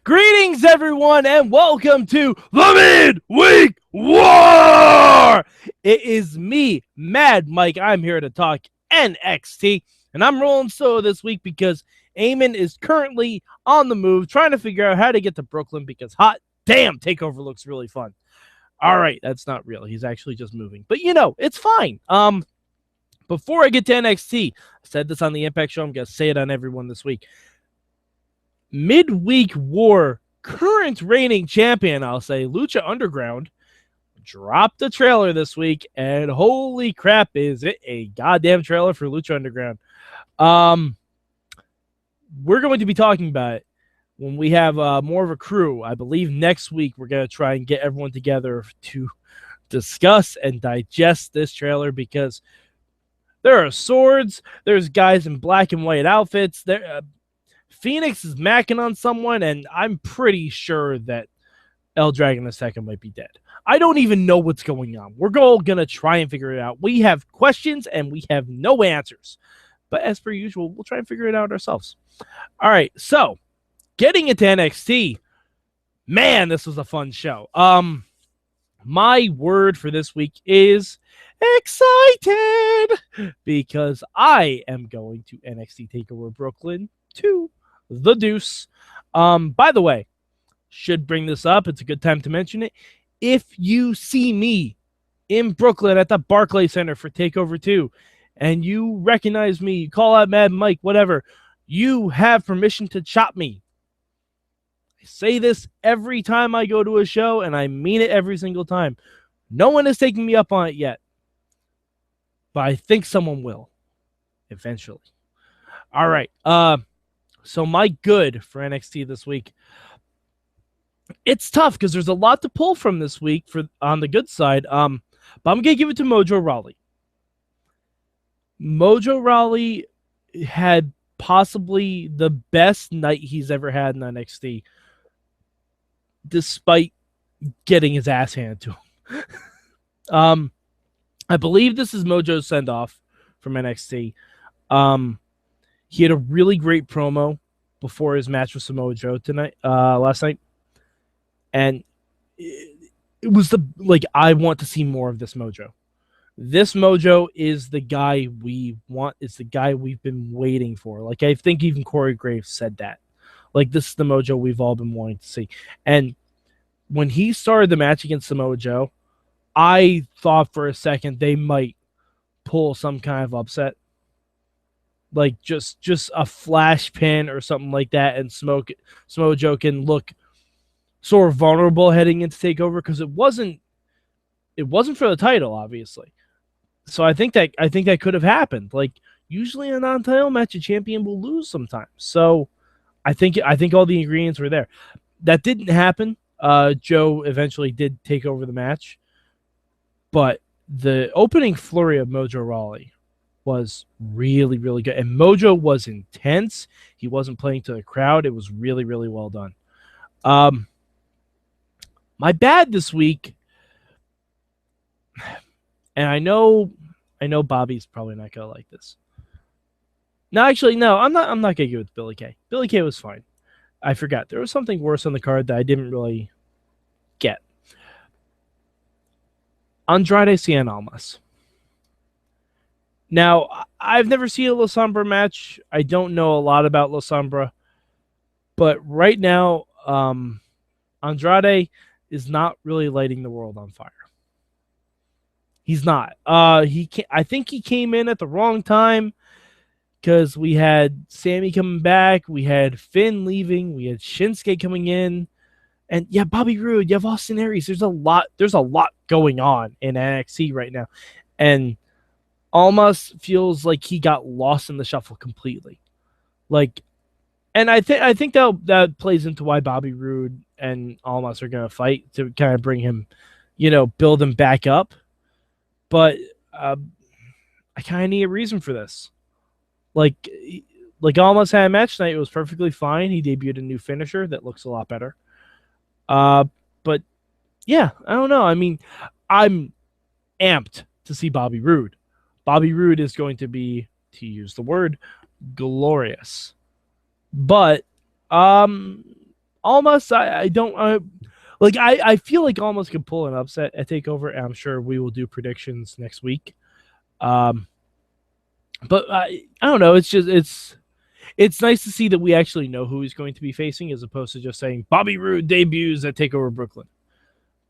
Greetings, everyone, and welcome to the Midweek War! It is me, Mad Mike. I'm here to talk NXT, and I'm rolling solo this week because Eamon is currently on the move, trying to figure out how to get to Brooklyn because hot damn, TakeOver looks really fun. All right, that's not real. He's actually just moving. But, it's fine. Before I get to NXT, I said this on the Impact show. I'm going to say it on everyone this week. Midweek War current reigning champion, I'll say, Lucha Underground, dropped a trailer this week, and holy crap, is it a goddamn trailer for Lucha Underground. We're going to be talking about it when we have more of a crew. I believe next week we're going to try and get everyone together to discuss and digest this trailer because there are swords, there's guys in black and white outfits, Phoenix is macking on someone, and I'm pretty sure that El Dragon II might be dead. I don't even know what's going on. We're all going to try and figure it out. We have questions, and we have no answers. But as per usual, we'll try and figure it out ourselves. All right, so getting into NXT, man, this was a fun show. My word for this week is excited because I am going to NXT TakeOver Brooklyn 2. The Deuce. By the way, should bring this up. It's a good time to mention it. If you see me in Brooklyn at the Barclays Center for TakeOver 2 and you recognize me, call out Mad Mike, whatever, you have permission to chop me. I say this every time I go to a show, and I mean it every single time. No one is taking me up on it yet, but I think someone will eventually. All right. So my good for NXT this week, it's tough because there's a lot to pull from this week on the good side. But I'm going to give it to Mojo Rawley. Mojo Rawley had possibly the best night he's ever had in NXT, despite getting his ass handed to him. I believe this is Mojo's send-off from NXT. He had a really great promo before his match with Samoa Joe last night. And it was I want to see more of this Mojo. This Mojo is the guy we want. It's the guy we've been waiting for. I think even Corey Graves said that. This is the Mojo we've all been wanting to see. And when he started the match against Samoa Joe, I thought for a second they might pull some kind of upset. Just a flash pin or something like that, and Samoa Joe can look sort of vulnerable heading into TakeOver because it wasn't for the title, obviously. So I think that could have happened. Usually in a non-title match, a champion will lose sometimes. So I think all the ingredients were there. That didn't happen. Joe eventually did take over the match, but the opening flurry of Mojo Rawley was really, really good. And Mojo was intense. He wasn't playing to the crowd. It was really, really well done. My bad this week, and I know Bobby's probably not going to like this. No, actually, no, I'm not going to give it to Billy Kay. Billy Kay was fine. I forgot. There was something worse on the card that I didn't really get. Andrade Cien Almas. Now, I've never seen a La Sombra match. I don't know a lot about La Sombra. But right now, Andrade is not really lighting the world on fire. He's not. I think he came in at the wrong time because we had Sammy coming back. We had Finn leaving. We had Shinsuke coming in. And yeah, Bobby Roode. You have Austin Aries. There's a lot going on in NXT right now. And Almas feels like he got lost in the shuffle completely. And I think that plays into why Bobby Roode and Almas are going to fight to kind of bring him, build him back up. But I kind of need a reason for this. Almas had a match tonight. It was perfectly fine. He debuted a new finisher that looks a lot better. But yeah, I don't know. I mean, I'm amped to see Bobby Roode. Bobby Roode is going to be, to use the word, glorious. But Almost, I don't like. I feel like Almost could pull an upset at Takeover. And I'm sure we will do predictions next week. But I don't know. It's just it's nice to see that we actually know who he's going to be facing, as opposed to just saying Bobby Roode debuts at Takeover Brooklyn.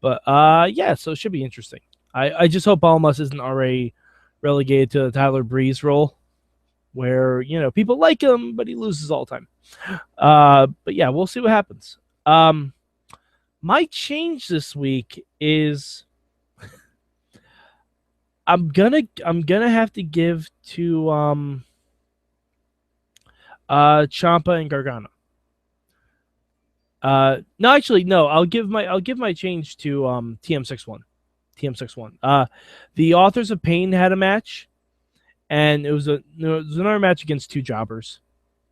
But yeah, so it should be interesting. I just hope Almas isn't already relegated to the Tyler Breeze role, where people like him, but he loses all the time. But yeah, we'll see what happens. My change this week is I'm gonna have to give to Ciampa and Gargano. No, actually, no. I'll give my change to TM61. TM61. The Authors of Pain had a match, and it was another match against two jobbers,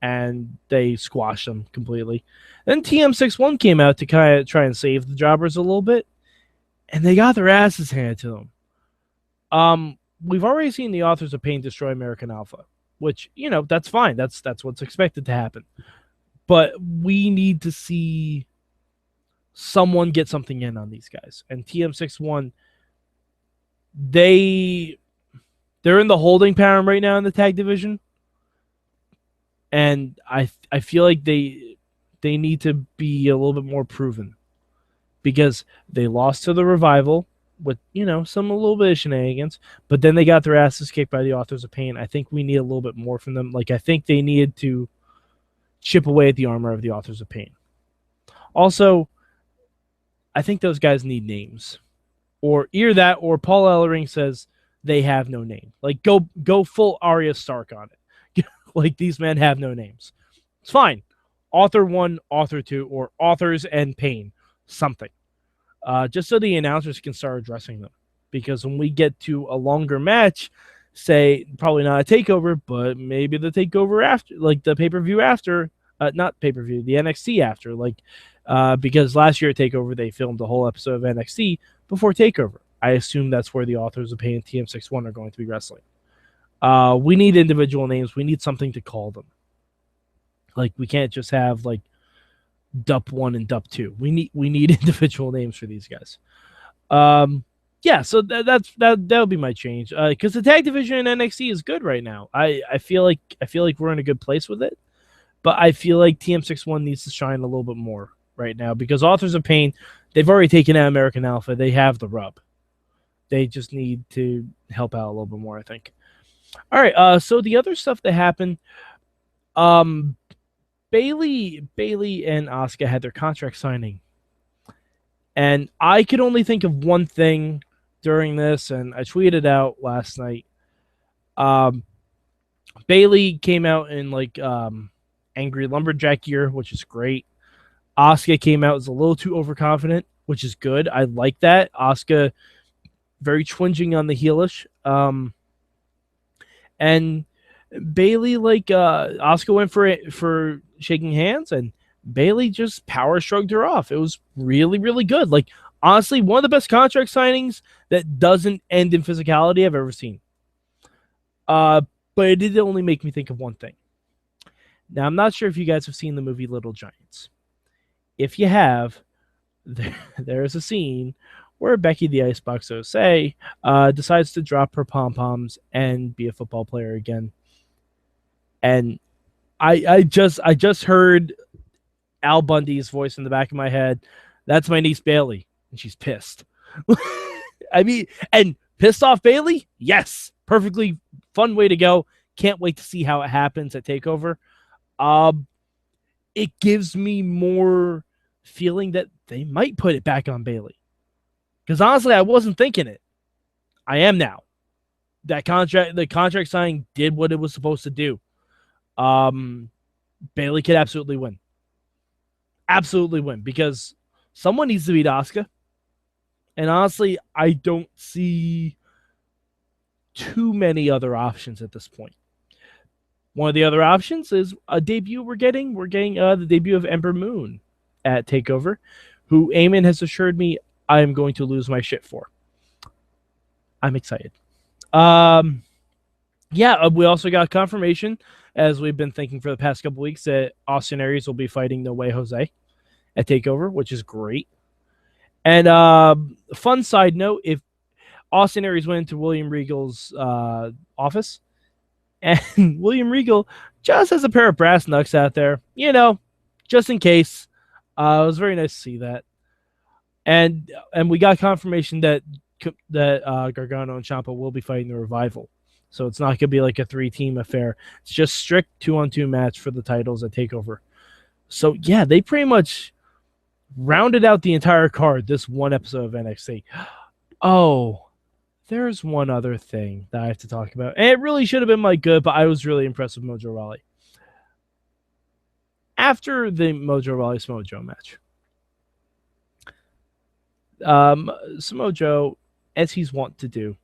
and they squashed them completely. Then TM61 came out to kind of try and save the jobbers a little bit, and they got their asses handed to them. We've already seen the Authors of Pain destroy American Alpha, which that's fine. That's what's expected to happen. But we need to see someone get something in on these guys. And TM61, they're in the holding pattern right now in the tag division. And I feel like they need to be a little bit more proven, because they lost to the Revival with a little bit of shenanigans, but then they got their asses kicked by the Authors of Pain. I think we need a little bit more from them. Like, I think they needed to chip away at the armor of the Authors of Pain. Also, I think those guys need names, or either that, or Paul Ellering says they have no name. Like, go full Arya Stark on it. Like, these men have no names. It's fine. Author 1, Author 2, or Authors and Pain. Something. Just so the announcers can start addressing them. Because when we get to a longer match, say, probably not a takeover, but maybe the takeover after, like the pay-per-view after, not pay-per-view, the NXT after, like, because last year at TakeOver, they filmed a whole episode of NXT before TakeOver. I assume that's where the Authors of Pain and TM61 are going to be wrestling. We need individual names. We need something to call them. Like, we can't just have, like, Dup 1 and Dup 2. We need individual names for these guys. Yeah, so that'll be my change. Because the tag division in NXT is good right now. I feel like we're in a good place with it. But I feel like TM61 needs to shine a little bit more right now, because Authors of Pain, they've already taken out American Alpha. They have the rub. They just need to help out a little bit more, I think. All right, so the other stuff that happened, Bayley and Asuka had their contract signing. And I could only think of one thing during this, and I tweeted out last night. Bayley came out in like angry lumberjack gear, which is great. Asuka came out as a little too overconfident, which is good. I like that. Asuka very twinging on the heelish. And Bayley, like, Asuka went for shaking hands, and Bayley just power shrugged her off. It was really, really good. Like, honestly, one of the best contract signings that doesn't end in physicality I've ever seen. But it did only make me think of one thing. Now, I'm not sure if you guys have seen the movie Little Giants. If you have, there's a scene where Becky the Icebox Osei decides to drop her pom-poms and be a football player again. And I just heard Al Bundy's voice in the back of my head. That's my niece Bayley, and she's pissed. I mean, and pissed off Bayley? Yes. Perfectly fun way to go. Can't wait to see how it happens at TakeOver. It gives me more feeling that they might put it back on Bayley. Because honestly, I wasn't thinking it. I am now. The contract signing did what it was supposed to do. Bayley could absolutely win. Absolutely win, because someone needs to beat Asuka. And honestly, I don't see too many other options at this point. One of the other options is a debut we're getting. We're getting the debut of Ember Moon at TakeOver, who Eamon has assured me I am going to lose my shit for. I'm excited. Yeah, we also got confirmation, as we've been thinking for the past couple weeks, that Austin Aries will be fighting No Way Jose at TakeOver, which is great. And fun side note, if Austin Aries went into William Regal's office, and William Regal just has a pair of brass knucks out there, just in case. It was very nice to see that. And we got confirmation that Gargano and Ciampa will be fighting the Revival. So it's not going to be like a 3-team affair. It's just strict 2-on-2 match for the titles at TakeOver. So, yeah, they pretty much rounded out the entire card this one episode of NXT. Oh, there's one other thing that I have to talk about. And it really should have been my good, but I was really impressed with Mojo Rawley. After the Mojo Rawley Samoa Joe match, Samoa Joe, as he's wont to do,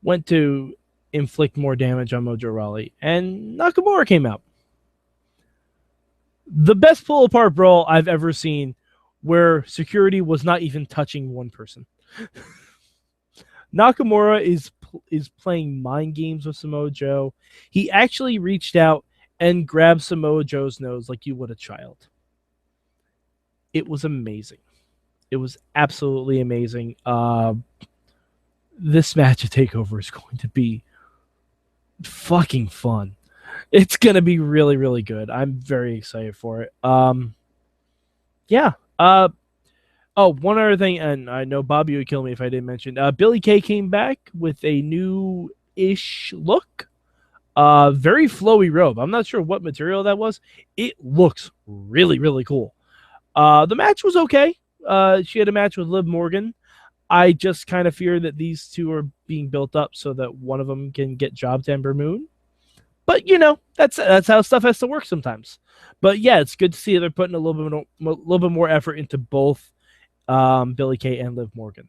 went to inflict more damage on Mojo Rawley, and Nakamura came out. The best pull-apart brawl I've ever seen, where security was not even touching one person. Nakamura is playing mind games with Samoa Joe. He actually reached out and grabbed Samoa Joe's nose like you would a child. It was amazing. It was absolutely amazing. This match at TakeOver is going to be fucking fun. It's going to be really, really good. I'm very excited for it. Yeah. One other thing, and I know Bobby would kill me if I didn't mention. Billy Kay came back with a new-ish look. Very flowy robe. I'm not sure what material that was. It looks really, really cool. The match was okay. She had a match with Liv Morgan. I just kind of fear that these two are being built up so that one of them can get jobbed to Ember Moon. But, that's how stuff has to work sometimes. But, yeah, it's good to see they're putting a little bit more effort into both Billy Kay and Liv Morgan.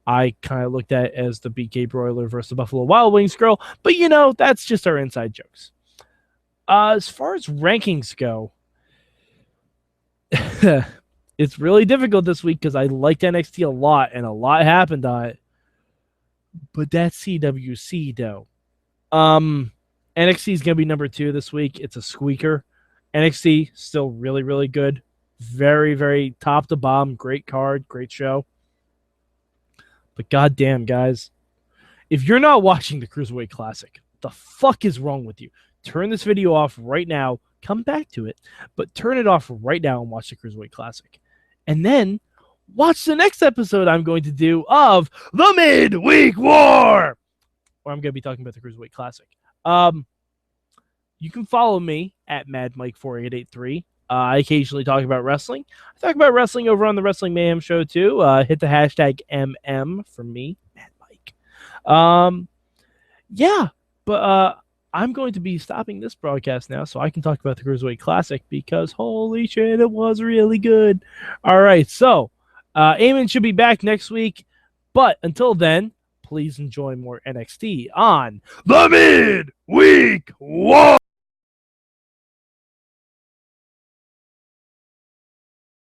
I kind of looked at it as the BK Broiler versus the Buffalo Wild Wings girl. But, that's just our inside jokes. As far as rankings go, it's really difficult this week because I liked NXT a lot and a lot happened on it. But that's CWC, though. NXT is going to be number 2 this week. It's a squeaker. NXT, still really, really good. Very, very top to bottom. Great card. Great show. But goddamn, guys. If you're not watching the Cruiserweight Classic, the fuck is wrong with you? Turn this video off right now. Come back to it. But turn it off right now and watch the Cruiserweight Classic. And then watch the next episode I'm going to do of the Midweek War. Or I'm going to be talking about the Cruiserweight Classic. You can follow me at MadMike4883. I occasionally talk about wrestling. I talk about wrestling over on the Wrestling Mayhem show too. Hit the hashtag MM for me, Mad Mike. Yeah, but I'm going to be stopping this broadcast now so I can talk about the Cruiserweight Classic because holy shit, it was really good. All right, so Eamon should be back next week, but until then, please enjoy more NXT on the Midweek War.